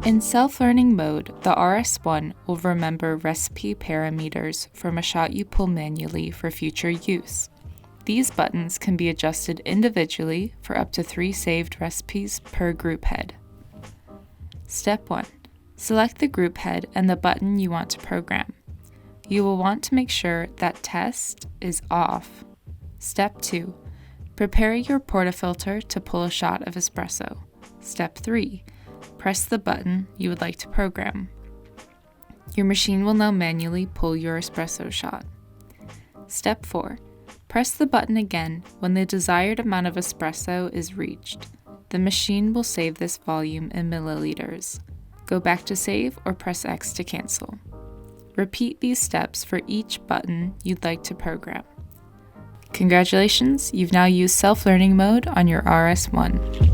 In self-learning mode, the RS1 will remember recipe parameters from a shot you pull manually for future use. These buttons can be adjusted individually for up to 3 saved recipes per group head. Step 1. Select the group head and the button you want to program. You will want to make sure that test is off. Step 2. Prepare your portafilter to pull a shot of espresso. Step 3. Press the button you would like to program. Your machine will now manually pull your espresso shot. Step 4. Press the button again when the desired amount of espresso is reached. The machine will save this volume in milliliters. Go back to save or press X to cancel. Repeat these steps for each button you'd like to program. Congratulations, you've now used self-learning mode on your RS1.